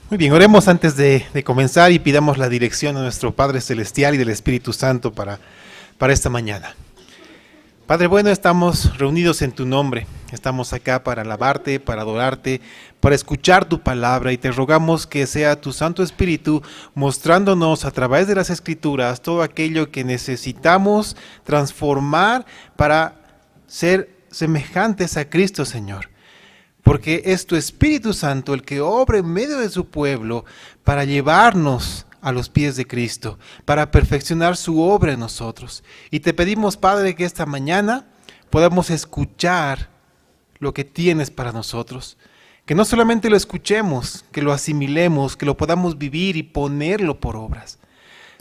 Muy bien, oremos antes de comenzar y pidamos la dirección a nuestro Padre Celestial y del Espíritu Santo para esta mañana. Padre bueno, estamos reunidos en tu nombre, estamos acá para alabarte, para adorarte, para escuchar tu palabra y te rogamos que sea tu Santo Espíritu mostrándonos a través de las Escrituras todo aquello que necesitamos transformar para ser semejantes a Cristo, Señor. Porque es tu Espíritu Santo el que obra en medio de su pueblo para llevarnos a los pies de Cristo, para perfeccionar su obra en nosotros. Y te pedimos, Padre, que esta mañana podamos escuchar lo que tienes para nosotros. Que no solamente lo escuchemos, que lo asimilemos, que lo podamos vivir y ponerlo por obras.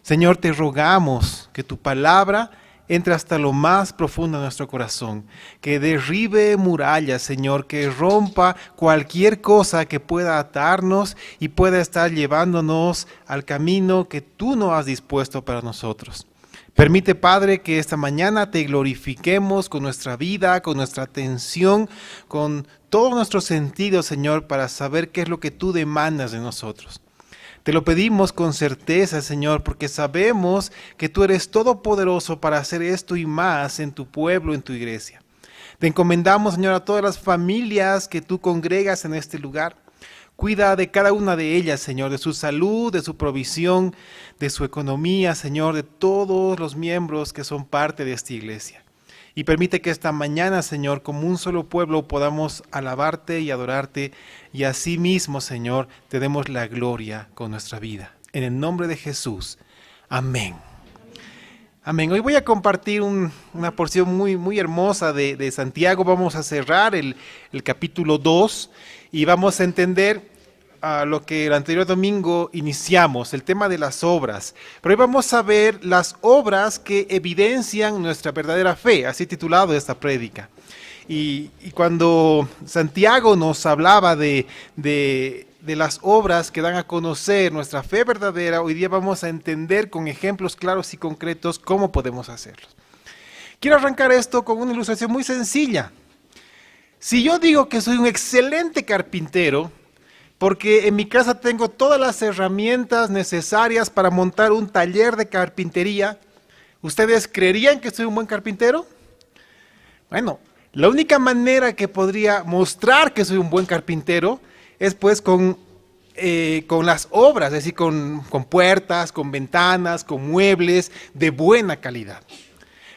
Señor, te rogamos que tu palabra entre hasta lo más profundo de nuestro corazón, que derribe murallas, Señor, que rompa cualquier cosa que pueda atarnos y pueda estar llevándonos al camino que tú nos has dispuesto para nosotros. Permite, Padre, que esta mañana te glorifiquemos con nuestra vida, con nuestra atención, con todos nuestros sentidos, Señor, para saber qué es lo que tú demandas de nosotros. Te lo pedimos con certeza, Señor, porque sabemos que tú eres todopoderoso para hacer esto y más en tu pueblo, en tu iglesia. Te encomendamos, Señor, a todas las familias que tú congregas en este lugar. Cuida de cada una de ellas, Señor, de su salud, de su provisión, de su economía, Señor, de todos los miembros que son parte de esta iglesia. Y permite que esta mañana, Señor, como un solo pueblo podamos alabarte y adorarte y así mismo, Señor, te demos la gloria con nuestra vida. En el nombre de Jesús. Amén. Amén. Hoy voy a compartir una porción muy hermosa de Santiago. Vamos a cerrar el capítulo 2 y vamos a entender lo que el anterior domingo iniciamos, el tema de las obras. Pero hoy vamos a ver las obras que evidencian nuestra verdadera fe, así titulado esta prédica. Y cuando Santiago nos hablaba de las obras que dan a conocer nuestra fe verdadera, hoy día vamos a entender con ejemplos claros y concretos cómo podemos hacerlo. Quiero arrancar esto con una ilustración muy sencilla. Si yo digo que soy un excelente carpintero, porque en mi casa tengo todas las herramientas necesarias para montar un taller de carpintería, ¿ustedes creerían que soy un buen carpintero? Bueno, la única manera que podría mostrar que soy un buen carpintero es pues con las obras, es decir, con puertas, con ventanas, con muebles de buena calidad.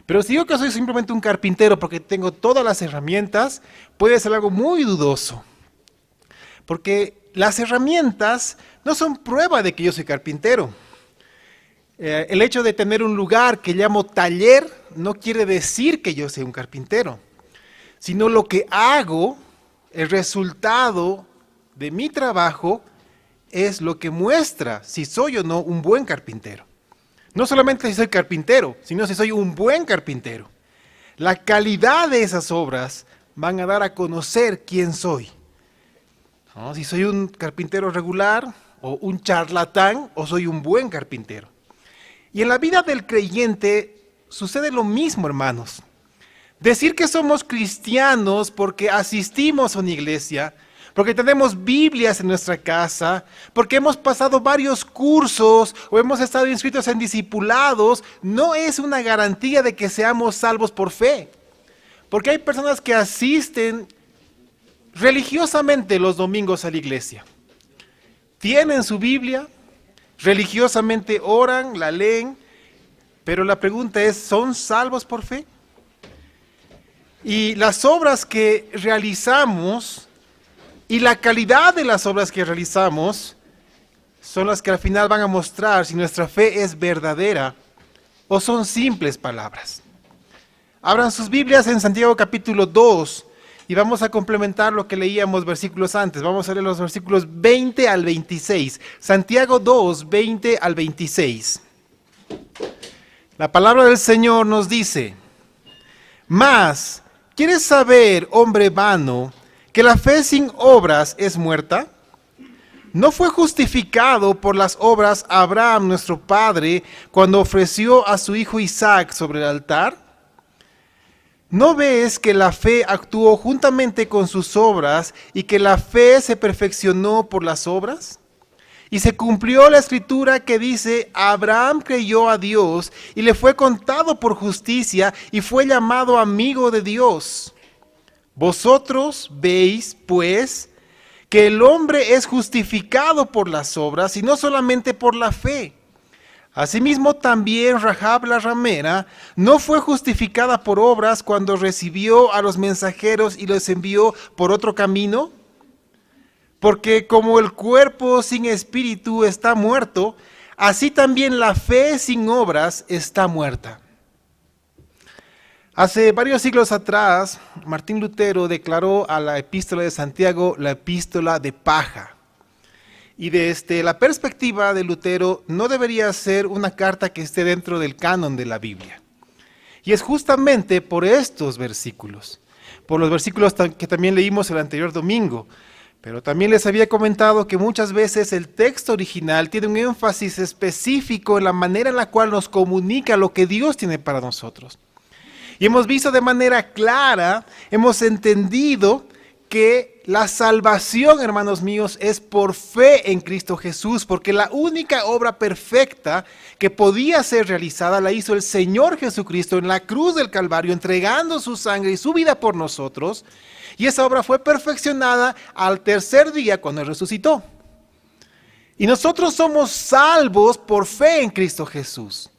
Pero si digo que soy simplemente un carpintero porque tengo todas las herramientas, puede ser algo muy dudoso. Porque las herramientas no son prueba de que yo soy carpintero. El hecho de tener un lugar que llamo taller no quiere decir que yo sea un carpintero, sino lo que hago, el resultado de mi trabajo, es lo que muestra si soy o no un buen carpintero. No solamente si soy carpintero, sino si soy un buen carpintero. La calidad de esas obras van a dar a conocer quién soy. ¿No? Si soy un carpintero regular o un charlatán o soy un buen carpintero. Y en la vida del creyente sucede lo mismo, hermanos. Decir que somos cristianos porque asistimos a una iglesia, porque tenemos Biblias en nuestra casa, porque hemos pasado varios cursos o hemos estado inscritos en discipulados, no es una garantía de que seamos salvos por fe. Porque hay personas que asisten religiosamente los domingos a la iglesia. Tienen su Biblia, religiosamente oran, la leen, pero la pregunta es, ¿son salvos por fe? Y las obras que realizamos y la calidad de las obras que realizamos son las que al final van a mostrar si nuestra fe es verdadera o son simples palabras. Abran sus Biblias en Santiago capítulo 2. Y vamos a complementar lo que leíamos versículos antes. Vamos a leer los versículos 20 al 26. Santiago 2, 20 al 26. La palabra del Señor nos dice: Mas, ¿quieres saber, hombre vano, que la fe sin obras es muerta? ¿No fue justificado por las obras Abraham, nuestro padre, cuando ofreció a su hijo Isaac sobre el altar? ¿No ves que la fe actuó juntamente con sus obras y que la fe se perfeccionó por las obras? Y se cumplió la escritura que dice, Abraham creyó a Dios y le fue contado por justicia y fue llamado amigo de Dios. Vosotros veis, pues, que el hombre es justificado por las obras y no solamente por la fe. Asimismo también Rahab la ramera no fue justificada por obras cuando recibió a los mensajeros y los envió por otro camino. Porque como el cuerpo sin espíritu está muerto, así también la fe sin obras está muerta. Hace varios siglos atrás, Martín Lutero declaró a la epístola de Santiago la epístola de paja. Y desde la perspectiva de Lutero, no debería ser una carta que esté dentro del canon de la Biblia. Y es justamente por estos versículos, por los versículos que también leímos el anterior domingo. Pero también les había comentado que muchas veces el texto original tiene un énfasis específico en la manera en la cual nos comunica lo que Dios tiene para nosotros. Y hemos visto de manera clara, hemos entendido que la salvación, hermanos míos, es por fe en Cristo Jesús, porque la única obra perfecta que podía ser realizada la hizo el Señor Jesucristo en la cruz del Calvario, entregando su sangre y su vida por nosotros. Y esa obra fue perfeccionada al tercer día cuando Él resucitó. Y nosotros somos salvos por fe en Cristo Jesús.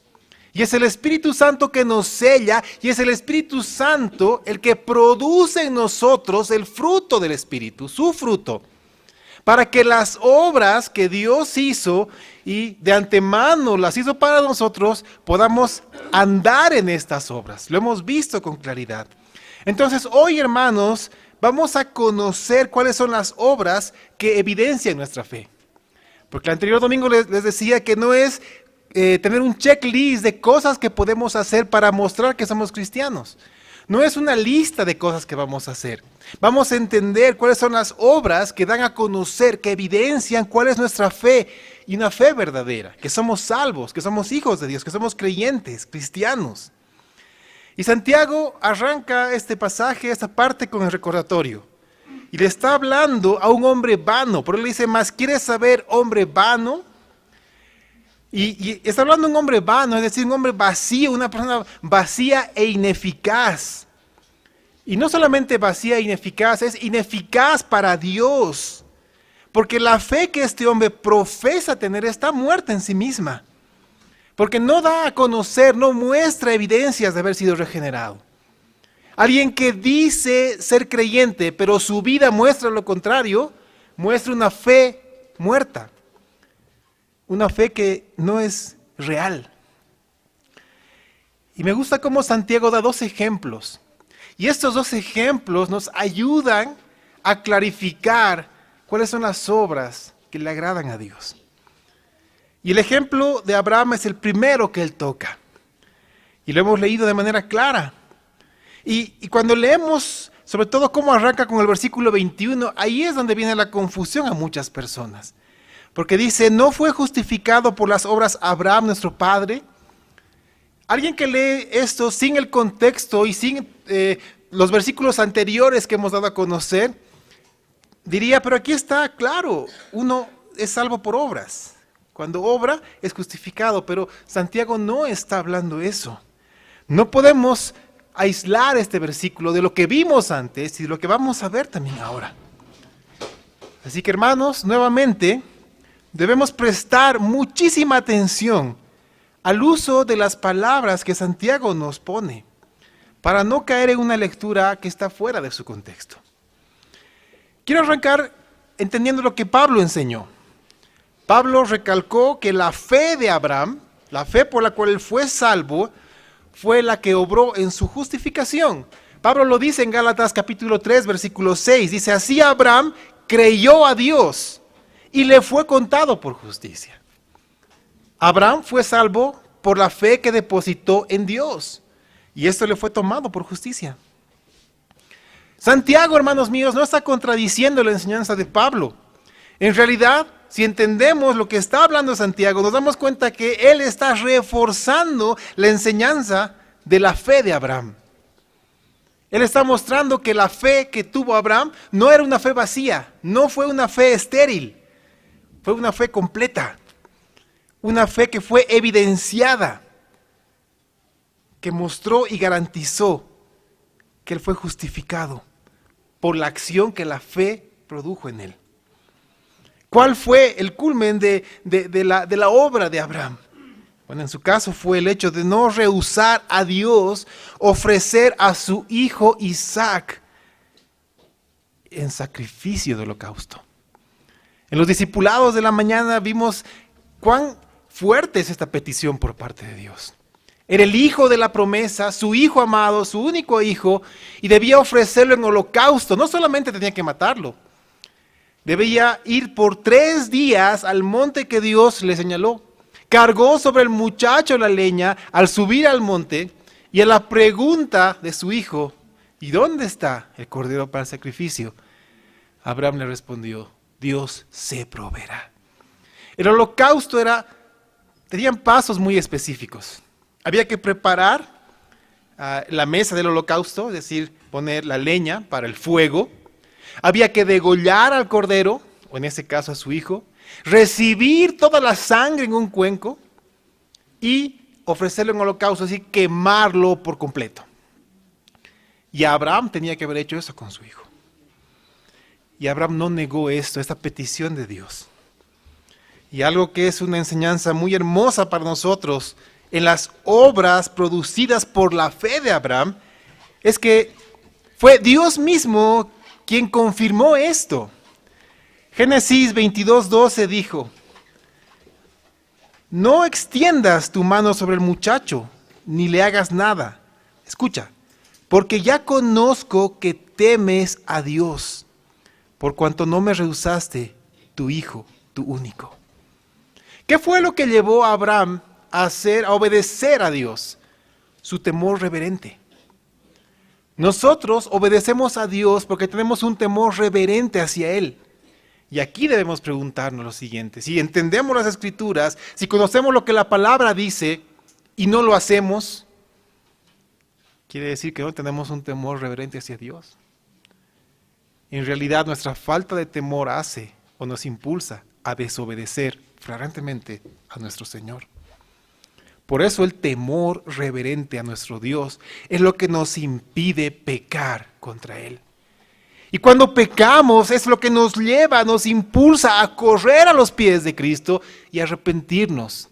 Y es el Espíritu Santo que nos sella y es el Espíritu Santo el que produce en nosotros el fruto del Espíritu, su fruto. Para que las obras que Dios hizo y de antemano las hizo para nosotros, podamos andar en estas obras. Lo hemos visto con claridad. Entonces hoy, hermanos, vamos a conocer cuáles son las obras que evidencian nuestra fe. Porque el anterior domingo les decía que no es tener un checklist de cosas que podemos hacer para mostrar que somos cristianos. No es una lista de cosas que vamos a hacer. Vamos a entender cuáles son las obras que dan a conocer, que evidencian cuál es nuestra fe y una fe verdadera, que somos salvos, que somos hijos de Dios, que somos creyentes, cristianos. Y Santiago arranca este pasaje, esta parte con el recordatorio. Y le está hablando a un hombre vano. Por eso le dice, ¿más quieres saber, hombre vano? Y está hablando de un hombre vano, es decir, un hombre vacío, una persona vacía e ineficaz. Y no solamente vacía e ineficaz, es ineficaz para Dios. Porque la fe que este hombre profesa tener está muerta en sí misma. Porque no da a conocer, no muestra evidencias de haber sido regenerado. Alguien que dice ser creyente, pero su vida muestra lo contrario, muestra una fe muerta. Una fe que no es real. Y me gusta cómo Santiago da dos ejemplos. Y estos dos ejemplos nos ayudan a clarificar cuáles son las obras que le agradan a Dios. Y el ejemplo de Abraham es el primero que él toca. Y lo hemos leído de manera clara. Y cuando leemos, sobre todo cómo arranca con el versículo 21, ahí es donde viene la confusión a muchas personas. Porque dice, ¿no fue justificado por las obras Abraham nuestro padre? Alguien que lee esto sin el contexto y sin los versículos anteriores que hemos dado a conocer, diría, pero aquí está claro, uno es salvo por obras. Cuando obra es justificado, pero Santiago no está hablando eso. No podemos aislar este versículo de lo que vimos antes y de lo que vamos a ver también ahora. Así que, hermanos, nuevamente debemos prestar muchísima atención al uso de las palabras que Santiago nos pone, para no caer en una lectura que está fuera de su contexto. Quiero arrancar entendiendo lo que Pablo enseñó. Pablo recalcó que la fe de Abraham, la fe por la cual él fue salvo, fue la que obró en su justificación. Pablo lo dice en Gálatas capítulo 3, versículo 6. Dice, así Abraham creyó a Dios y le fue contado por justicia. Abraham fue salvo por la fe que depositó en Dios. Y esto le fue tomado por justicia. Santiago, hermanos míos, no está contradiciendo la enseñanza de Pablo. En realidad, si entendemos lo que está hablando Santiago, nos damos cuenta que él está reforzando la enseñanza de la fe de Abraham. Él está mostrando que la fe que tuvo Abraham no era una fe vacía, no fue una fe estéril. Fue una fe completa, una fe que fue evidenciada, que mostró y garantizó que él fue justificado por la acción que la fe produjo en él. ¿Cuál fue el culmen de la obra de Abraham? Bueno, en su caso fue el hecho de no rehusar a Dios ofrecer a su hijo Isaac en sacrificio de holocausto. En los discipulados de la mañana vimos cuán fuerte es esta petición por parte de Dios. Era el hijo de la promesa, su hijo amado, su único hijo, y debía ofrecerlo en holocausto. No solamente tenía que matarlo, debía ir por 3 días al monte que Dios le señaló. Cargó sobre el muchacho la leña al subir al monte, y a la pregunta de su hijo, ¿y dónde está el cordero para el sacrificio? Abraham le respondió, Dios se proveerá. El holocausto tenían pasos muy específicos. Había que preparar la mesa del holocausto, es decir, poner la leña para el fuego. Había que degollar al cordero, o en ese caso a su hijo, recibir toda la sangre en un cuenco y ofrecerlo en holocausto, es decir, quemarlo por completo. Y Abraham tenía que haber hecho eso con su hijo. Y Abraham no negó esta petición de Dios. Y algo que es una enseñanza muy hermosa para nosotros en las obras producidas por la fe de Abraham, es que fue Dios mismo quien confirmó esto. Génesis 22:12 dijo, no extiendas tu mano sobre el muchacho, ni le hagas nada. Escucha, porque ya conozco que temes a Dios, por cuanto no me rehusaste tu hijo, tu único. ¿Qué fue lo que llevó a Abraham a obedecer a Dios? Su temor reverente. Nosotros obedecemos a Dios porque tenemos un temor reverente hacia Él. Y aquí debemos preguntarnos lo siguiente: si entendemos las Escrituras, si conocemos lo que la palabra dice y no lo hacemos, quiere decir que no tenemos un temor reverente hacia Dios. En realidad, nuestra falta de temor hace o nos impulsa a desobedecer flagrantemente a nuestro Señor. Por eso el temor reverente a nuestro Dios es lo que nos impide pecar contra Él. Y cuando pecamos es lo que nos lleva, nos impulsa a correr a los pies de Cristo y arrepentirnos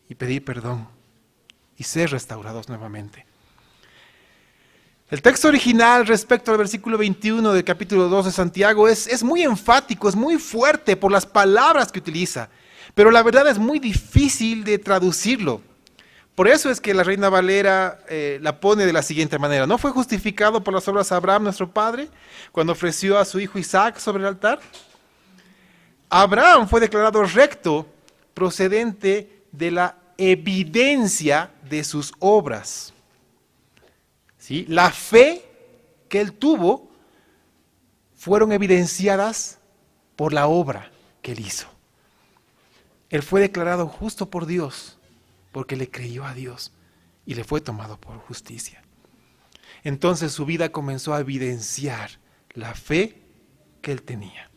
y pedir perdón y ser restaurados nuevamente. El texto original respecto al versículo 21 del capítulo 2 de Santiago es muy enfático, es muy fuerte por las palabras que utiliza, pero la verdad es muy difícil de traducirlo. Por eso es que la Reina Valera la pone de la siguiente manera: ¿no fue justificado por las obras Abraham nuestro padre cuando ofreció a su hijo Isaac sobre el altar? Abraham fue declarado recto procedente de la evidencia de sus obras. ¿Sí? La fe que él tuvo fueron evidenciadas por la obra que él hizo. Él fue declarado justo por Dios porque le creyó a Dios y le fue tomado por justicia. Entonces su vida comenzó a evidenciar la fe que él tenía.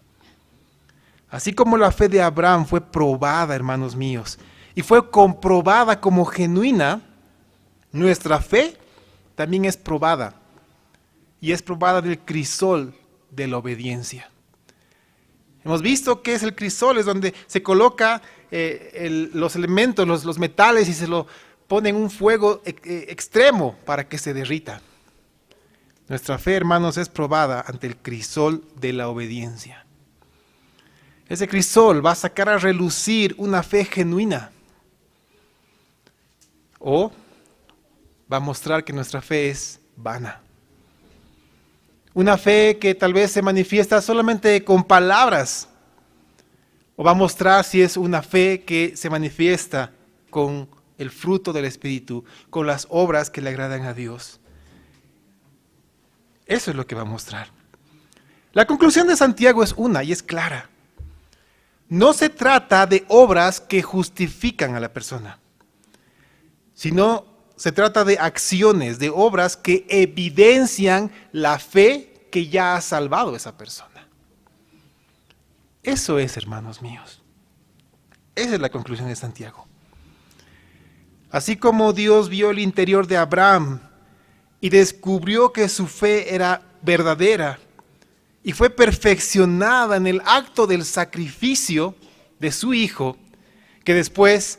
Así como la fe de Abraham fue probada, hermanos míos, y fue comprobada como genuina, nuestra fe también es probada, y es probada del crisol de la obediencia. Hemos visto que es el crisol, es donde se coloca los elementos, los metales, y se lo pone en un fuego extremo para que se derrita. Nuestra fe, hermanos, es probada ante el crisol de la obediencia. Ese crisol va a sacar a relucir una fe genuina, o va a mostrar que nuestra fe es vana. Una fe que tal vez se manifiesta solamente con palabras, o va a mostrar si es una fe que se manifiesta con el fruto del Espíritu, con las obras que le agradan a Dios. Eso es lo que va a mostrar. La conclusión de Santiago es una y es clara. No se trata de obras que justifican a la persona, sino se trata de acciones, de obras que evidencian la fe que ya ha salvado a esa persona. Eso es, hermanos míos. Esa es la conclusión de Santiago. Así como Dios vio el interior de Abraham y descubrió que su fe era verdadera y fue perfeccionada en el acto del sacrificio de su hijo, que después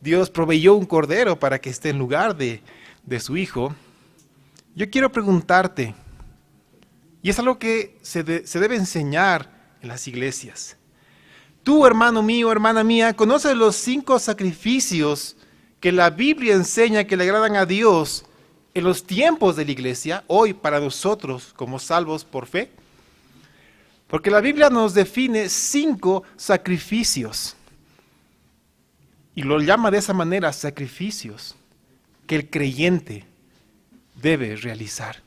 Dios proveyó un cordero para que esté en lugar de su hijo, yo quiero preguntarte, y es algo que se debe enseñar en las iglesias. Tú, hermano mío, hermana mía, ¿conoces los 5 sacrificios que la Biblia enseña que le agradan a Dios en los tiempos de la iglesia, hoy para nosotros como salvos por fe? Porque la Biblia nos define 5 sacrificios. Y lo llama de esa manera sacrificios que el creyente debe realizar.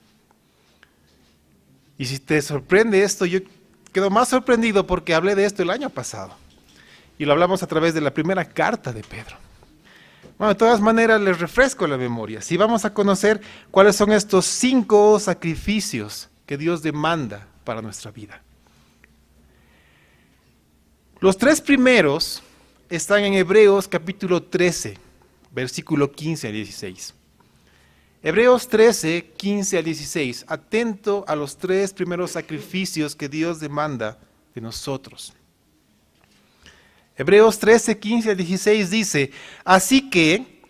Y si te sorprende esto, yo quedo más sorprendido porque hablé de esto el año pasado. Y lo hablamos a través de la primera carta de Pedro. Bueno, de todas maneras les refresco la memoria. Si vamos a conocer cuáles son estos 5 sacrificios que Dios demanda para nuestra vida. Los 3 primeros están en Hebreos capítulo 13, versículo 15 a 16. Hebreos 13, 15 a 16. Atento a los 3 primeros sacrificios que Dios demanda de nosotros. Hebreos 13, 15 a 16 dice, así que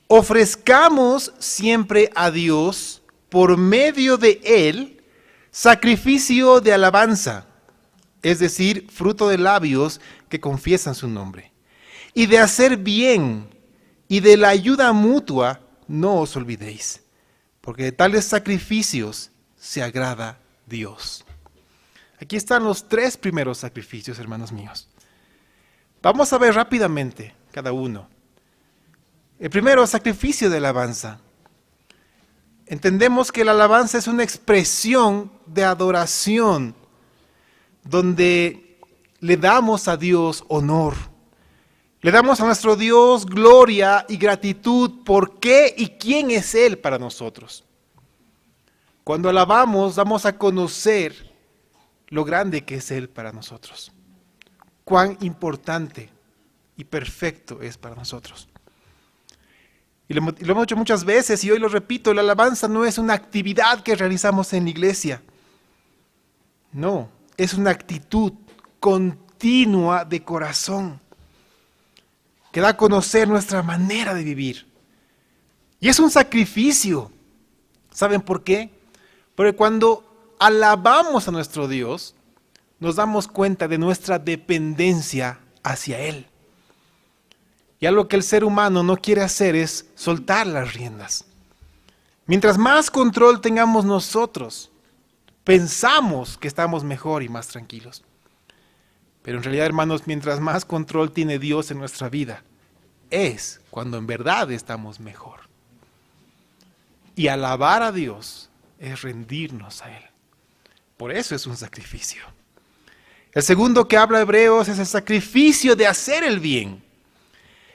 ofrezcamos siempre a Dios por medio de Él sacrificio de alabanza, es decir, fruto de labios que confiesan su nombre. Y de hacer bien y de la ayuda mutua no os olvidéis, porque de tales sacrificios se agrada Dios. Aquí están los 3 primeros sacrificios, hermanos míos. Vamos a ver rápidamente cada uno. El primero, sacrificio de alabanza. Entendemos que la alabanza es una expresión de adoración, donde le damos a Dios honor. Le damos a nuestro Dios gloria y gratitud por qué y quién es Él para nosotros. Cuando alabamos, damos a conocer lo grande que es Él para nosotros. Cuán importante y perfecto es para nosotros. Y lo hemos dicho muchas veces y hoy lo repito, la alabanza no es una actividad que realizamos en la iglesia. No, es una actitud continua de corazón que da a conocer nuestra manera de vivir. Y es un sacrificio. ¿Saben por qué? Porque cuando alabamos a nuestro Dios, nos damos cuenta de nuestra dependencia hacia Él. Y algo que el ser humano no quiere hacer es soltar las riendas. Mientras más control tengamos nosotros, pensamos que estamos mejor y más tranquilos. Pero en realidad, hermanos, mientras más control tiene Dios en nuestra vida, es cuando en verdad estamos mejor. Y alabar a Dios es rendirnos a Él. Por eso es un sacrificio. El segundo que habla Hebreos es el sacrificio de hacer el bien.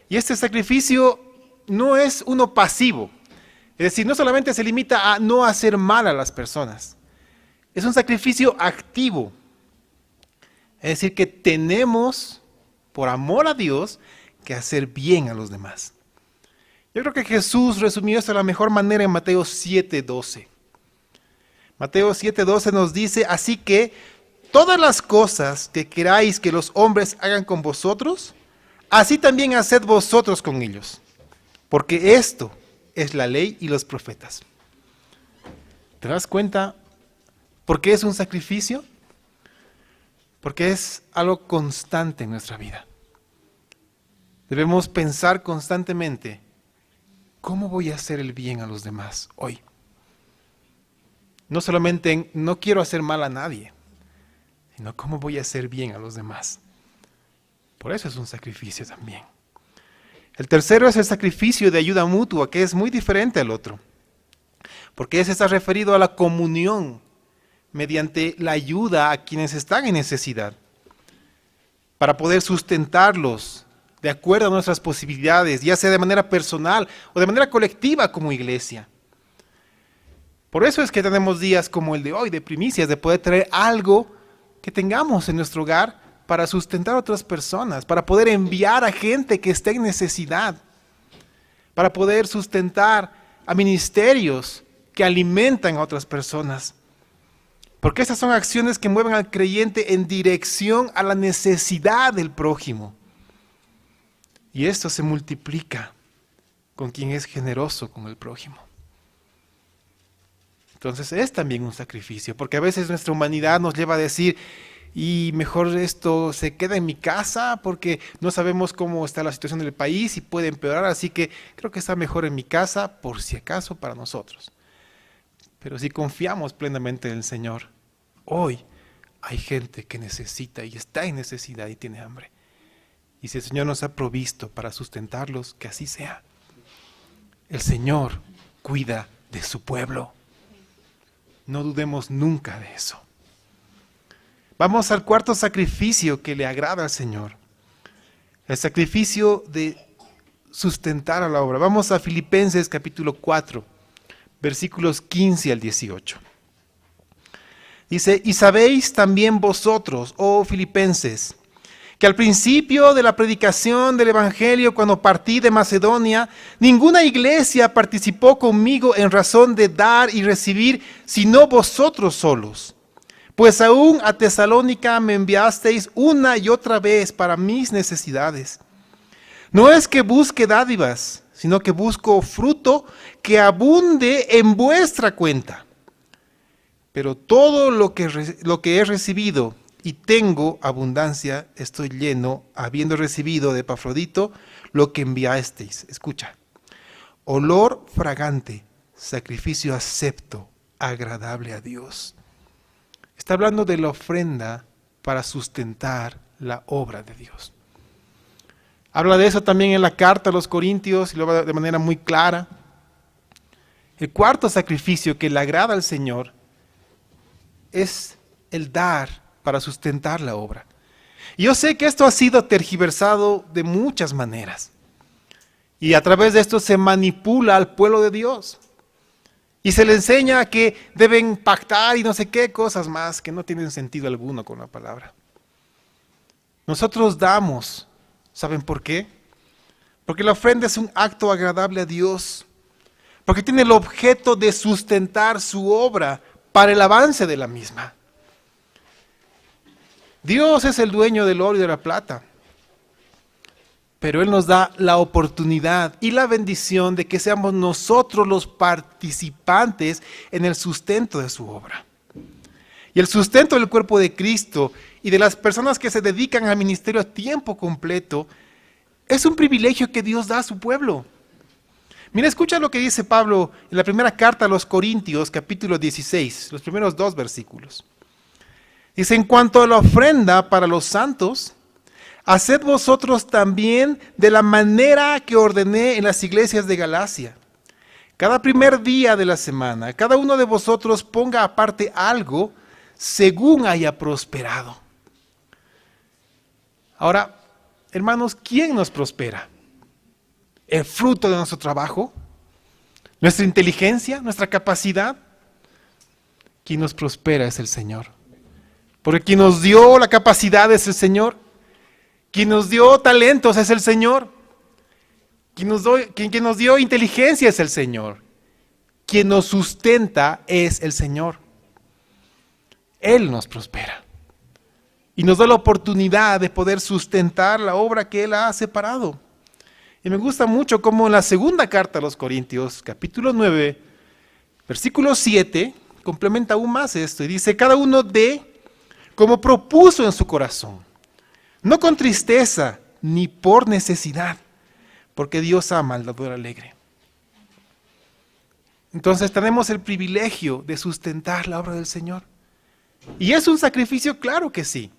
Y este sacrificio no es uno pasivo. Es decir, no solamente se limita a no hacer mal a las personas. Es un sacrificio activo. Es decir, que tenemos, por amor a Dios, que hacer bien a los demás. Yo creo que Jesús resumió esto de la mejor manera en Mateo 7:12. Mateo 7:12 nos dice, así que todas las cosas que queráis que los hombres hagan con vosotros, así también haced vosotros con ellos, porque esto es la ley y los profetas. ¿Te das cuenta por qué es un sacrificio? Porque es algo constante en nuestra vida. Debemos pensar constantemente, ¿cómo voy a hacer el bien a los demás hoy? No solamente en, no quiero hacer mal a nadie, sino cómo voy a hacer bien a los demás. Por eso es un sacrificio también. El tercero es el sacrificio de ayuda mutua, que es muy diferente al otro. Porque ese está referido a la comunión mediante la ayuda a quienes están en necesidad, para poder sustentarlos de acuerdo a nuestras posibilidades, ya sea de manera personal o de manera colectiva como iglesia. Por eso es que tenemos días como el de hoy, de primicias, de poder traer algo que tengamos en nuestro hogar para sustentar a otras personas, para poder enviar a gente que esté en necesidad, para poder sustentar a ministerios que alimentan a otras personas. Porque esas son acciones que mueven al creyente en dirección a la necesidad del prójimo. Y esto se multiplica con quien es generoso con el prójimo. Entonces es también un sacrificio, porque a veces nuestra humanidad nos lleva a decir, y mejor esto se queda en mi casa porque no sabemos cómo está la situación del país y puede empeorar, así que creo que está mejor en mi casa por si acaso para nosotros. Pero si confiamos plenamente en el Señor, hoy hay gente que necesita y está en necesidad y tiene hambre. Y si el Señor nos ha provisto para sustentarlos, que así sea. El Señor cuida de su pueblo. No dudemos nunca de eso. Vamos al cuarto sacrificio que le agrada al Señor. El sacrificio de sustentar a la obra. Vamos a Filipenses capítulo 4, versículos 15 al 18. Dice, y sabéis también vosotros, oh filipenses, que al principio de la predicación del Evangelio, cuando partí de Macedonia, ninguna iglesia participó conmigo en razón de dar y recibir, sino vosotros solos. Pues aún a Tesalónica me enviasteis una y otra vez para mis necesidades. No es que busque dádivas, sino que busco fruto que abunde en vuestra cuenta. Pero todo lo que he recibido y tengo abundancia, estoy lleno, habiendo recibido de Epafrodito lo que enviasteis. Escucha, olor fragante, sacrificio acepto, agradable a Dios. Está hablando de la ofrenda para sustentar la obra de Dios. Habla de eso también en la carta a los Corintios y lo habla de manera muy clara. El cuarto sacrificio que le agrada al Señor es el dar para sustentar la obra. Y yo sé que esto ha sido tergiversado de muchas maneras. Y a través de esto se manipula al pueblo de Dios. Y se le enseña que deben pactar y no sé qué cosas más que no tienen sentido alguno con la palabra. Nosotros damos, ¿saben por qué? Porque la ofrenda es un acto agradable a Dios. Porque tiene el objeto de sustentar su obra para el avance de la misma. Dios es el dueño del oro y de la plata, pero Él nos da la oportunidad y la bendición de que seamos nosotros los participantes en el sustento de su obra. Y el sustento del cuerpo de Cristo y de las personas que se dedican al ministerio a tiempo completo es un privilegio que Dios da a su pueblo. Mira, escucha lo que dice Pablo en la primera carta a los Corintios, capítulo 16, los primeros 2 versículos. Dice, en cuanto a la ofrenda para los santos, haced vosotros también de la manera que ordené en las iglesias de Galacia. Cada primer día de la semana, cada uno de vosotros ponga aparte algo según haya prosperado. Ahora, hermanos, ¿quién nos prospera? ¿El fruto de nuestro trabajo? ¿Nuestra inteligencia? ¿Nuestra capacidad? Quien nos prospera es el Señor. Porque quien nos dio la capacidad es el Señor. Quien nos dio talentos es el Señor. Quien nos dio inteligencia es el Señor. Quien nos sustenta es el Señor. Él nos prospera. Y nos da la oportunidad de poder sustentar la obra que Él ha separado. Y me gusta mucho cómo en la segunda carta a los Corintios, capítulo 9, versículo 7, complementa aún más esto. Y dice, cada uno dé como propuso en su corazón, no con tristeza ni por necesidad, porque Dios ama al dador alegre. Entonces tenemos el privilegio de sustentar la obra del Señor. ¿Y es un sacrificio? Claro que sí.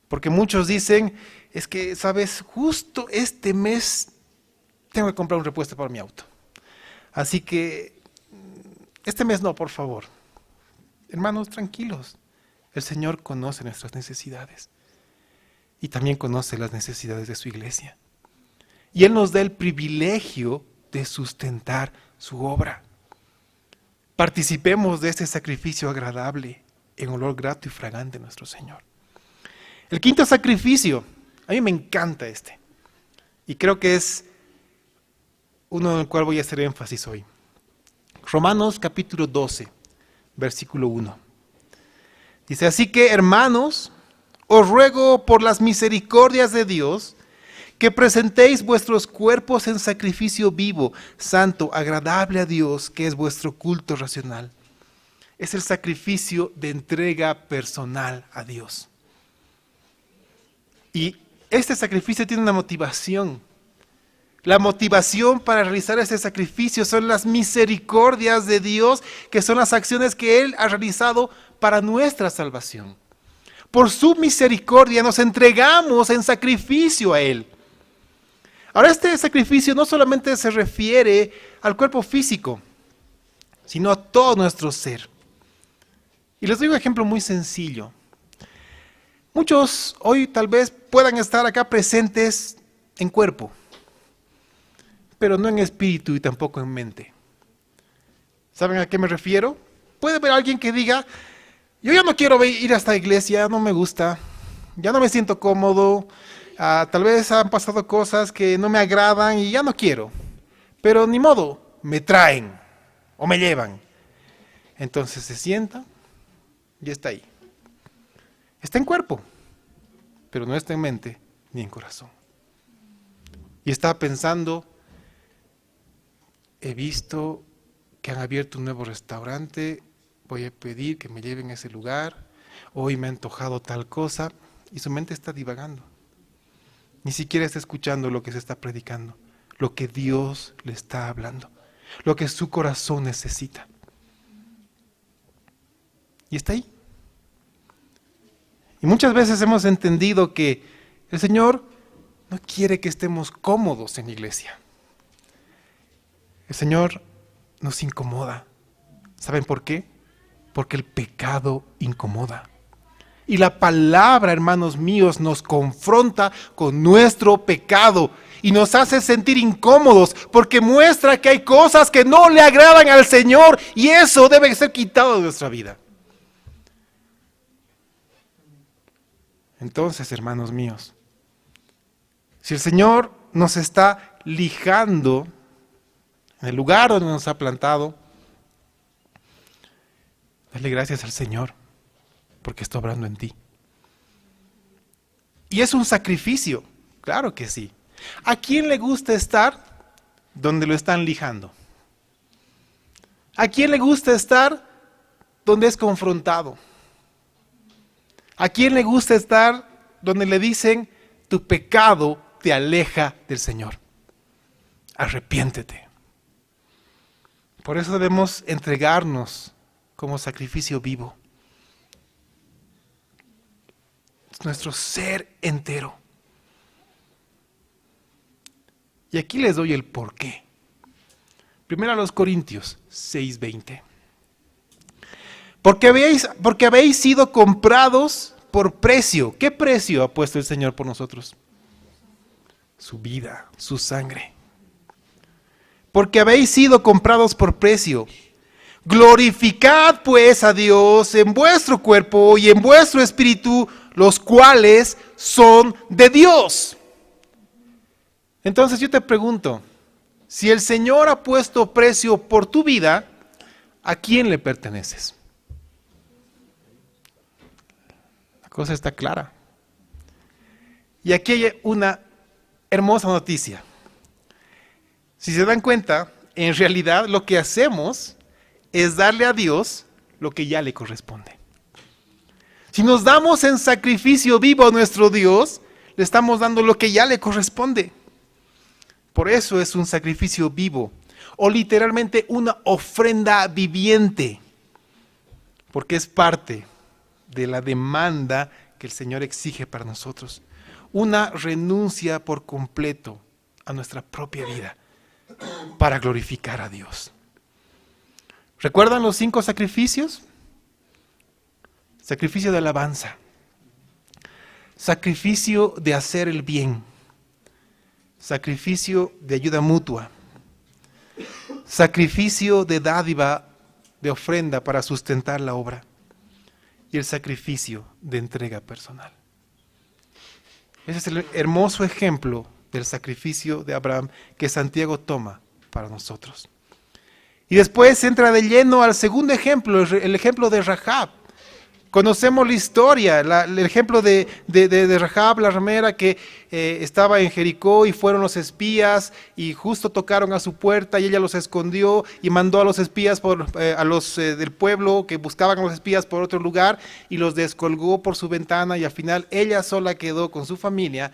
Porque muchos dicen, es que, sabes, justo este mes tengo que comprar un repuesto para mi auto. Así que, este mes no, por favor. Hermanos, tranquilos. El Señor conoce nuestras necesidades y también conoce las necesidades de su iglesia. Y Él nos da el privilegio de sustentar su obra. Participemos de este sacrificio agradable en olor grato y fragante a nuestro Señor. El quinto sacrificio, a mí me encanta este. Y creo que es uno en el cual voy a hacer énfasis hoy. Romanos capítulo 12, versículo 1. Dice, así que hermanos, os ruego por las misericordias de Dios, que presentéis vuestros cuerpos en sacrificio vivo, santo, agradable a Dios, que es vuestro culto racional. Es el sacrificio de entrega personal a Dios. Y este sacrificio tiene una motivación. La motivación para realizar este sacrificio son las misericordias de Dios, que son las acciones que Él ha realizado para nuestra salvación. Por su misericordia nos entregamos en sacrificio a Él. Ahora, este sacrificio no solamente se refiere al cuerpo físico, sino a todo nuestro ser. Y les doy un ejemplo muy sencillo. Muchos hoy tal vez puedan estar acá presentes en cuerpo, pero no en espíritu y tampoco en mente. ¿Saben a qué me refiero? Puede haber alguien que diga, yo ya no quiero ir a esta iglesia, no me gusta, ya no me siento cómodo, tal vez han pasado cosas que no me agradan y ya no quiero, pero ni modo, me traen o me llevan. Entonces se sienta y está ahí. Está en cuerpo, pero no está en mente ni en corazón. Y está pensando, he visto que han abierto un nuevo restaurante, voy a pedir que me lleven a ese lugar, hoy me ha antojado tal cosa, y su mente está divagando. Ni siquiera está escuchando lo que se está predicando, lo que Dios le está hablando, lo que su corazón necesita. Y está ahí. Y muchas veces hemos entendido que el Señor no quiere que estemos cómodos en la iglesia. El Señor nos incomoda. ¿Saben por qué? Porque el pecado incomoda. Y la palabra, hermanos míos, nos confronta con nuestro pecado y nos hace sentir incómodos porque muestra que hay cosas que no le agradan al Señor y eso debe ser quitado de nuestra vida. Entonces, hermanos míos, si el Señor nos está lijando en el lugar donde nos ha plantado, dale gracias al Señor porque está obrando en ti. Y es un sacrificio, claro que sí. ¿A quién le gusta estar donde lo están lijando? ¿A quién le gusta estar donde es confrontado? ¿A quién le gusta estar donde le dicen tu pecado te aleja del Señor? Arrepiéntete. Por eso debemos entregarnos como sacrificio vivo. Es nuestro ser entero. Y aquí les doy el porqué. Primero a los Corintios 6:20. Porque habéis sido comprados por precio. ¿Qué precio ha puesto el Señor por nosotros? Su vida, su sangre. Porque habéis sido comprados por precio. Glorificad pues a Dios en vuestro cuerpo y en vuestro espíritu, los cuales son de Dios. Entonces yo te pregunto, si el Señor ha puesto precio por tu vida, ¿a quién le perteneces? La cosa está clara. Y aquí hay una hermosa noticia. Si se dan cuenta, en realidad lo que hacemos es darle a Dios lo que ya le corresponde. Si nos damos en sacrificio vivo a nuestro Dios, le estamos dando lo que ya le corresponde. Por eso es un sacrificio vivo, o literalmente una ofrenda viviente, porque es parte de la demanda que el Señor exige para nosotros. Una renuncia por completo a nuestra propia vida para glorificar a Dios. ¿Recuerdan los 5 sacrificios? Sacrificio de alabanza, sacrificio de hacer el bien, sacrificio de ayuda mutua, sacrificio de dádiva, de ofrenda para sustentar la obra y el sacrificio de entrega personal. Ese es el hermoso ejemplo del sacrificio de Abraham que Santiago toma para nosotros. Y después entra de lleno al segundo ejemplo, el ejemplo de Rahab. Conocemos la historia, el ejemplo de Rahab, la ramera que estaba en Jericó y fueron los espías y justo tocaron a su puerta y ella los escondió y mandó a los espías, a los del pueblo que buscaban a los espías por otro lugar y los descolgó por su ventana y al final ella sola quedó con su familia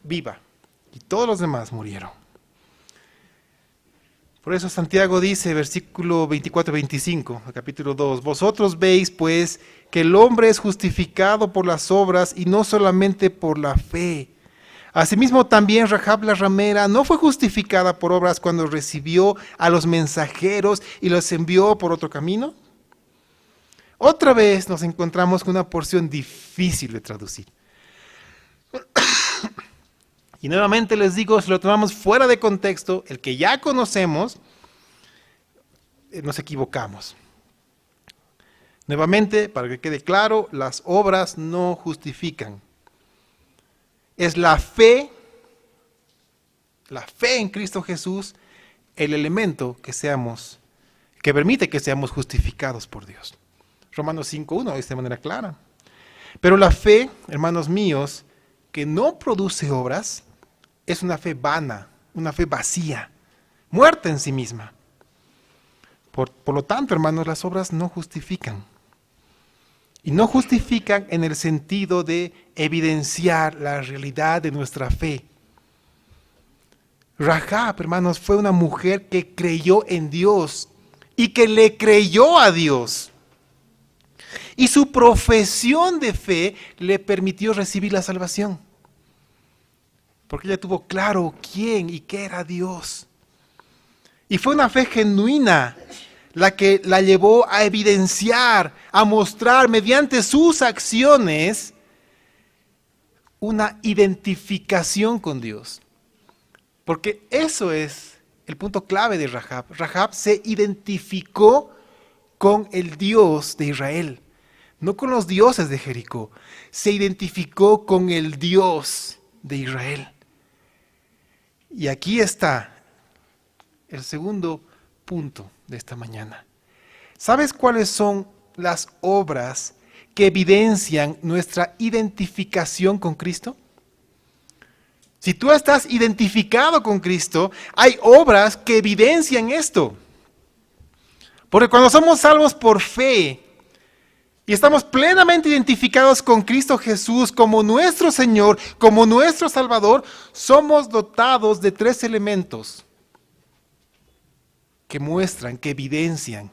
viva y todos los demás murieron. Por eso Santiago dice, versículo 24-25, capítulo 2, vosotros veis pues que el hombre es justificado por las obras y no solamente por la fe. Asimismo también Rahab la ramera no fue justificada por obras cuando recibió a los mensajeros y los envió por otro camino. Otra vez nos encontramos con una porción difícil de traducir. Y nuevamente les digo, si lo tomamos fuera de contexto, el que ya conocemos, nos equivocamos. Nuevamente, para que quede claro, las obras no justifican. Es la fe en Cristo Jesús, el elemento que permite que seamos justificados por Dios. Romanos 5:1 dice de manera clara. Pero la fe, hermanos míos, que no produce obras, es una fe vana, una fe vacía, muerta en sí misma. Por lo tanto, hermanos, las obras no justifican. Y no justifican en el sentido de evidenciar la realidad de nuestra fe. Rahab, hermanos, fue una mujer que creyó en Dios y que le creyó a Dios. Y su profesión de fe le permitió recibir la salvación. Porque ella tuvo claro quién y qué era Dios. Y fue una fe genuina la que la llevó a evidenciar, a mostrar mediante sus acciones una identificación con Dios. Porque eso es el punto clave de Rahab. Rahab se identificó con el Dios de Israel, no con los dioses de Jericó. Se identificó con el Dios de Israel. Y aquí está el segundo punto de esta mañana. ¿Sabes cuáles son las obras que evidencian nuestra identificación con Cristo? Si tú estás identificado con Cristo, hay obras que evidencian esto. Porque cuando somos salvos por fe y estamos plenamente identificados con Cristo Jesús como nuestro Señor, como nuestro Salvador, somos dotados de 3 elementos que muestran, que evidencian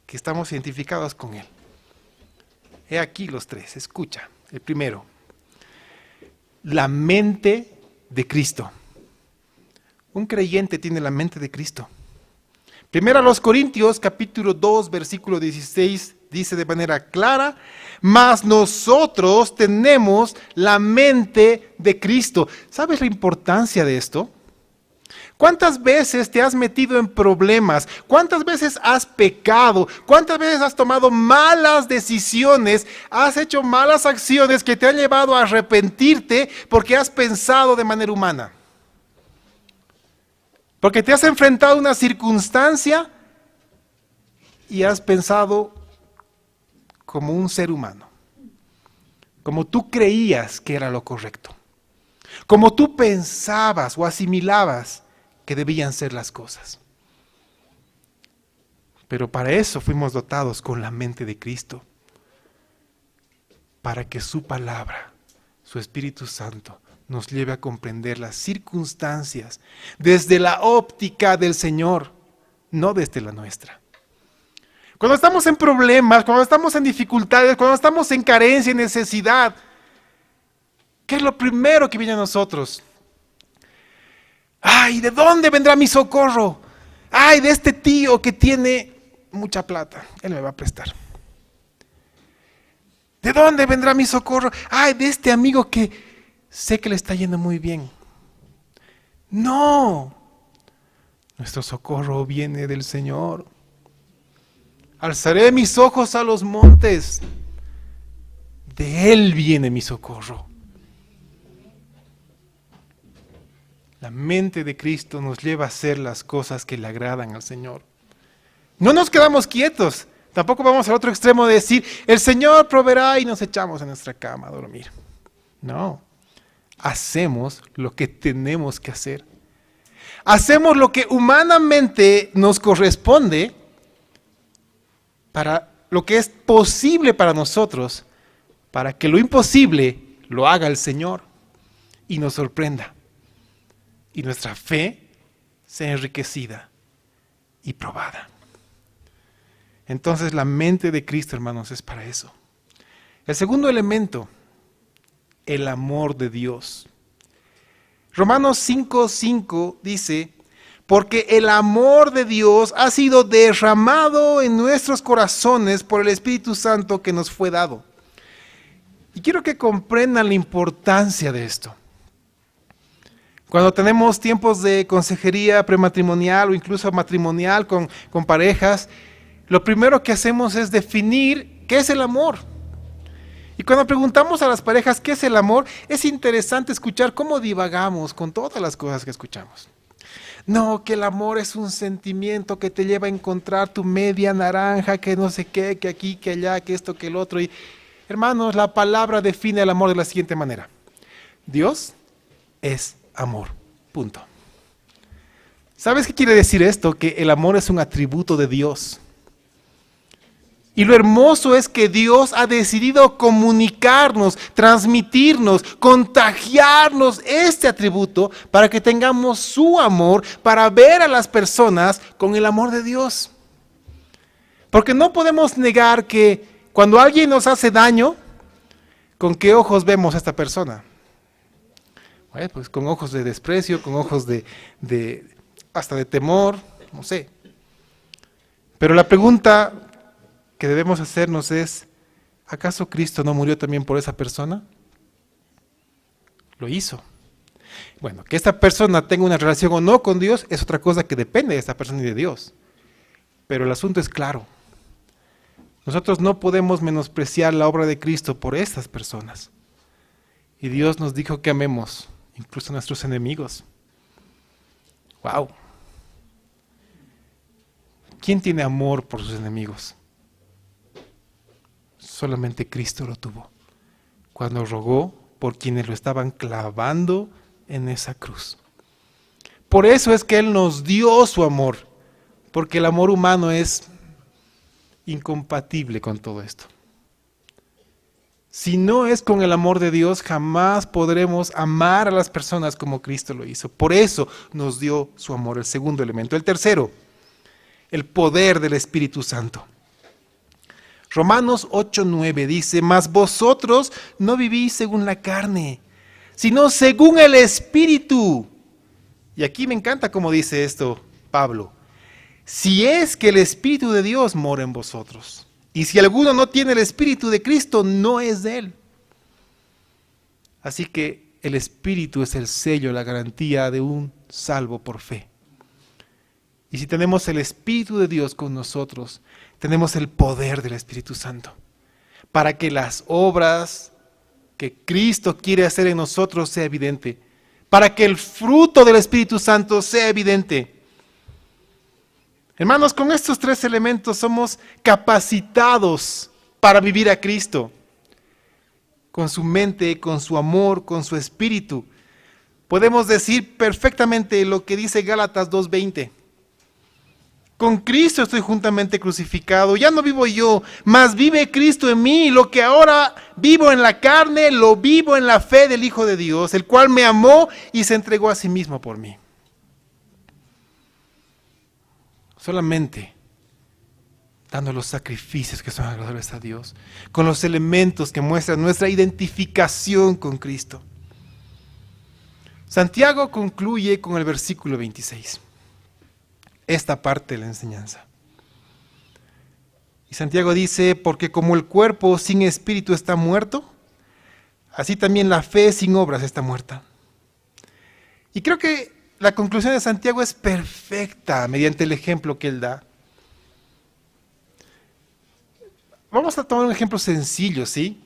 que estamos identificados con Él. He aquí los 3, escucha. El primero, la mente de Cristo. Un creyente tiene la mente de Cristo. Primero a los Corintios, capítulo 2, versículo 16, dice de manera clara, mas nosotros tenemos la mente de Cristo. ¿Sabes la importancia de esto? ¿Cuántas veces te has metido en problemas? ¿Cuántas veces has pecado? ¿Cuántas veces has tomado malas decisiones? ¿Has hecho malas acciones que te han llevado a arrepentirte porque has pensado de manera humana? Porque te has enfrentado a una circunstancia y has pensado como un ser humano, como tú creías que era lo correcto, como tú pensabas o asimilabas que debían ser las cosas. Pero para eso fuimos dotados con la mente de Cristo, para que su palabra, su Espíritu Santo, nos lleve a comprender las circunstancias desde la óptica del Señor, no desde la nuestra. Cuando estamos en problemas, cuando estamos en dificultades, cuando estamos en carencia y necesidad, ¿qué es lo primero que viene a nosotros? ¡Ay, de dónde vendrá mi socorro! ¡Ay, de este tío que tiene mucha plata! Él me va a prestar. ¿De dónde vendrá mi socorro? ¡Ay, de este amigo que sé que le está yendo muy bien! ¡No! Nuestro socorro viene del Señor. Alzaré mis ojos a los montes. De Él viene mi socorro. La mente de Cristo nos lleva a hacer las cosas que le agradan al Señor. No nos quedamos quietos. Tampoco vamos al otro extremo de decir, el Señor proveerá y nos echamos en nuestra cama a dormir. No. Hacemos lo que tenemos que hacer. Hacemos lo que humanamente nos corresponde para lo que es posible para nosotros, para que lo imposible lo haga el Señor y nos sorprenda. Y nuestra fe sea enriquecida y probada. Entonces la mente de Cristo, hermanos, es para eso. El segundo elemento, el amor de Dios. Romanos 5:5 dice, porque el amor de Dios ha sido derramado en nuestros corazones por el Espíritu Santo que nos fue dado. Y quiero que comprendan la importancia de esto. Cuando tenemos tiempos de consejería prematrimonial o incluso matrimonial con parejas, lo primero que hacemos es definir qué es el amor. Y cuando preguntamos a las parejas qué es el amor, es interesante escuchar cómo divagamos con todas las cosas que escuchamos. No, que el amor es un sentimiento que te lleva a encontrar tu media naranja, que no sé qué, que aquí, que allá, que esto, que el otro. Y, hermanos, la palabra define el amor de la siguiente manera. Dios es amor. Punto. ¿Sabes qué quiere decir esto? Que el amor es un atributo de Dios. Y lo hermoso es que Dios ha decidido comunicarnos, transmitirnos, contagiarnos este atributo para que tengamos su amor, para ver a las personas con el amor de Dios. Porque no podemos negar que cuando alguien nos hace daño, ¿con qué ojos vemos a esta persona? Bueno, pues con ojos de desprecio, con ojos hasta de temor, no sé. Pero la pregunta que debemos hacernos es, ¿acaso Cristo no murió también por esa persona? Lo hizo. Bueno, que esta persona tenga una relación o no con Dios es otra cosa que depende de esta persona y de Dios. Pero el asunto es claro. Nosotros no podemos menospreciar la obra de Cristo por estas personas. Y Dios nos dijo que amemos, incluso a nuestros enemigos. ¡Wow! ¿Quién tiene amor por sus enemigos? Solamente Cristo lo tuvo, cuando rogó por quienes lo estaban clavando en esa cruz. Por eso es que Él nos dio su amor, porque el amor humano es incompatible con todo esto. Si no es con el amor de Dios, jamás podremos amar a las personas como Cristo lo hizo. Por eso nos dio su amor, el segundo elemento. El tercero, el poder del Espíritu Santo. Romanos 8:9 dice, mas vosotros no vivís según la carne, sino según el Espíritu. Y aquí me encanta cómo dice esto Pablo. Si es que el Espíritu de Dios mora en vosotros. Y si alguno no tiene el Espíritu de Cristo, no es de Él. Así que el Espíritu es el sello, la garantía de un salvo por fe. Y si tenemos el Espíritu de Dios con nosotros, tenemos el poder del Espíritu Santo para que las obras que Cristo quiere hacer en nosotros sea evidente, para que el fruto del Espíritu Santo sea evidente. Hermanos, con estos tres elementos somos capacitados para vivir a Cristo, con su mente, con su amor, con su espíritu. Podemos decir perfectamente lo que dice Gálatas 2:20. Con Cristo estoy juntamente crucificado, ya no vivo yo, mas vive Cristo en mí. Lo que ahora vivo en la carne, lo vivo en la fe del Hijo de Dios, el cual me amó y se entregó a sí mismo por mí. Solamente dando los sacrificios que son agradables a Dios, con los elementos que muestran nuestra identificación con Cristo. Santiago concluye con el versículo 26. Esta parte de la enseñanza. Y Santiago dice, porque como el cuerpo sin espíritu está muerto, así también la fe sin obras está muerta. Y creo que la conclusión de Santiago es perfecta mediante el ejemplo que él da. Vamos a tomar un ejemplo sencillo, ¿sí?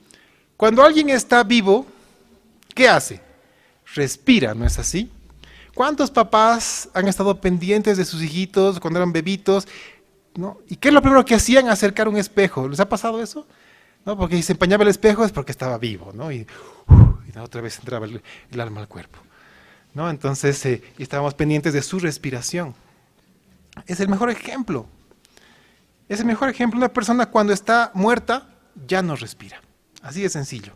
Cuando alguien está vivo, ¿qué hace? Respira, ¿no es así? ¿Cuántos papás han estado pendientes de sus hijitos cuando eran bebitos? ¿No? ¿Y qué es lo primero que hacían? Acercar un espejo. ¿Les ha pasado eso? ¿No? Porque si se empañaba el espejo es porque estaba vivo, ¿no? Y otra vez entraba el alma al cuerpo, ¿no? Entonces, estábamos pendientes de su respiración. Es el mejor ejemplo. Es el mejor ejemplo. Una persona cuando está muerta ya no respira. Así de sencillo.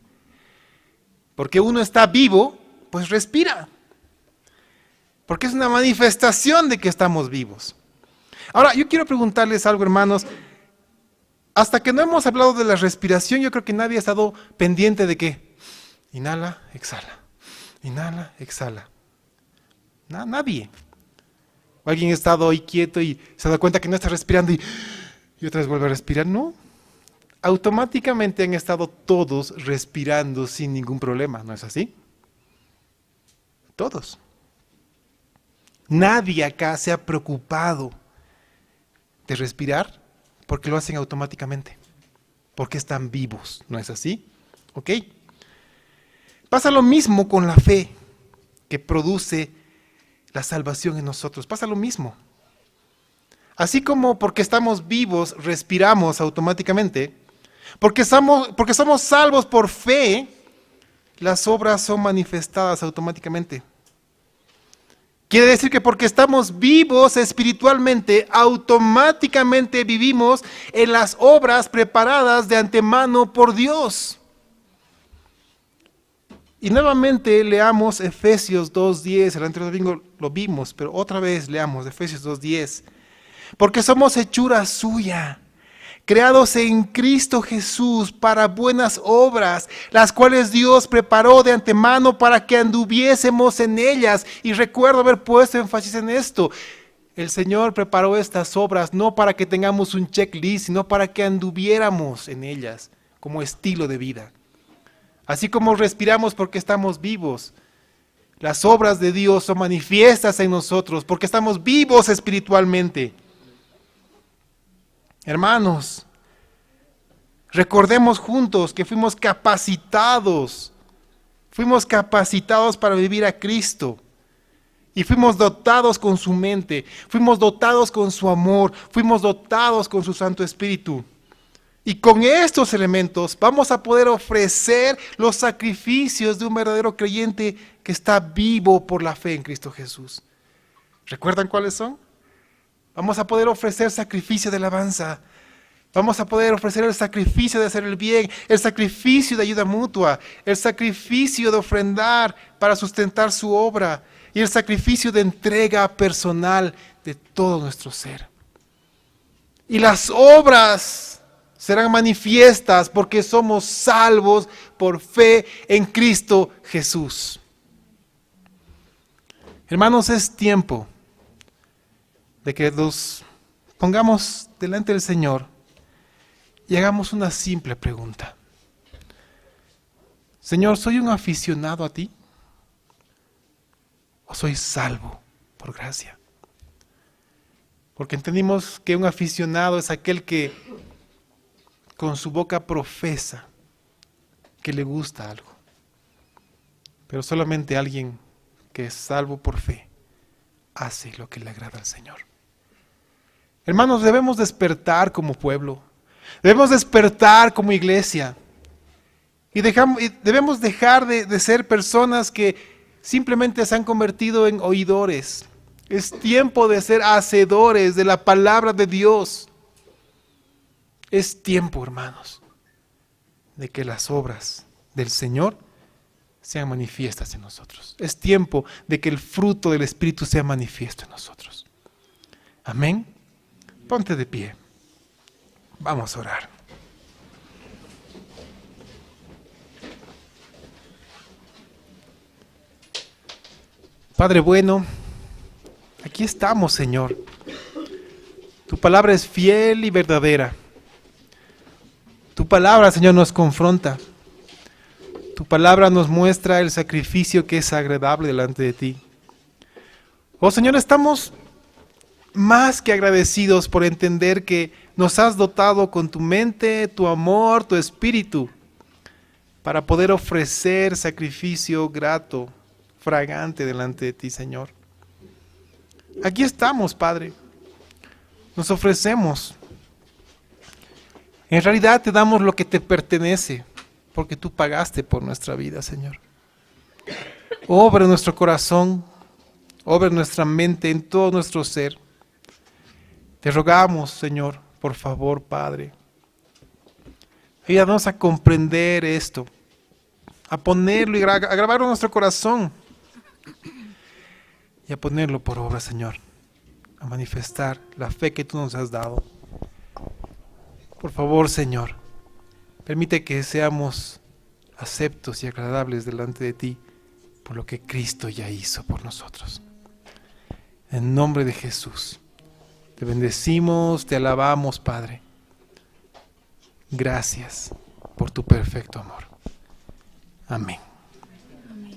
Porque uno está vivo, pues respira. Porque es una manifestación de que estamos vivos. Ahora, yo quiero preguntarles algo, hermanos. Hasta que no hemos hablado de la respiración, yo creo que nadie ha estado pendiente de qué. Inhala, exhala. Inhala, exhala. Nadie. O alguien ha estado ahí quieto y se da cuenta que no está respirando y otra vez vuelve a respirar. No. Automáticamente han estado todos respirando sin ningún problema, ¿no es así? Todos. Nadie acá se ha preocupado de respirar porque lo hacen automáticamente, porque están vivos, ¿no es así? ¿Ok? Pasa lo mismo con la fe que produce la salvación en nosotros, pasa lo mismo. Así como porque estamos vivos respiramos automáticamente, porque somos salvos por fe, las obras son manifestadas automáticamente. Quiere decir que porque estamos vivos espiritualmente, automáticamente vivimos en las obras preparadas de antemano por Dios. Y nuevamente leamos Efesios 2:10, el anterior domingo lo vimos, pero otra vez leamos Efesios 2:10. Porque somos hechura suya, creados en Cristo Jesús para buenas obras, las cuales Dios preparó de antemano para que anduviésemos en ellas. Y recuerdo haber puesto énfasis en esto. El Señor preparó estas obras no para que tengamos un checklist, sino para que anduviéramos en ellas como estilo de vida. Así como respiramos porque estamos vivos, las obras de Dios son manifiestas en nosotros porque estamos vivos espiritualmente. Hermanos, recordemos juntos que fuimos capacitados para vivir a Cristo y fuimos dotados con su mente, fuimos dotados con su amor, fuimos dotados con su Santo Espíritu. Y con estos elementos vamos a poder ofrecer los sacrificios de un verdadero creyente que está vivo por la fe en Cristo Jesús. ¿Recuerdan cuáles son? Vamos a poder ofrecer sacrificio de alabanza. Vamos a poder ofrecer el sacrificio de hacer el bien, el sacrificio de ayuda mutua, el sacrificio de ofrendar para sustentar su obra y el sacrificio de entrega personal de todo nuestro ser. Y las obras serán manifiestas porque somos salvos por fe en Cristo Jesús. Hermanos, es tiempo de que nos pongamos delante del Señor y hagamos una simple pregunta. Señor, ¿soy un aficionado a ti? ¿O soy salvo por gracia? Porque entendimos que un aficionado es aquel que con su boca profesa que le gusta algo. Pero solamente alguien que es salvo por fe hace lo que le agrada al Señor. Hermanos, debemos despertar como pueblo, debemos despertar como iglesia y debemos dejar de ser personas que simplemente se han convertido en oidores. Es tiempo de ser hacedores de la palabra de Dios. Es tiempo, hermanos, de que las obras del Señor sean manifiestas en nosotros. Es tiempo de que el fruto del Espíritu sea manifiesto en nosotros. Amén. Ponte de pie. Vamos a orar. Padre bueno, aquí estamos, Señor. Tu palabra es fiel y verdadera. Tu palabra, Señor, nos confronta. Tu palabra nos muestra el sacrificio que es agradable delante de ti. Oh, Señor, estamos más que agradecidos por entender que nos has dotado con tu mente, tu amor, tu espíritu, para poder ofrecer sacrificio grato, fragante delante de ti, Señor. Aquí estamos, Padre. Nos ofrecemos. En realidad te damos lo que te pertenece, porque tú pagaste por nuestra vida, Señor. Obra en nuestro corazón, obra en nuestra mente, en todo nuestro ser. Te rogamos, Señor, por favor, Padre. Ayúdanos a comprender esto, a ponerlo y a grabarlo en nuestro corazón y a ponerlo por obra, Señor, a manifestar la fe que tú nos has dado. Por favor, Señor, permite que seamos aceptos y agradables delante de ti por lo que Cristo ya hizo por nosotros. En nombre de Jesús, te bendecimos, te alabamos, Padre. Gracias por tu perfecto amor. Amén.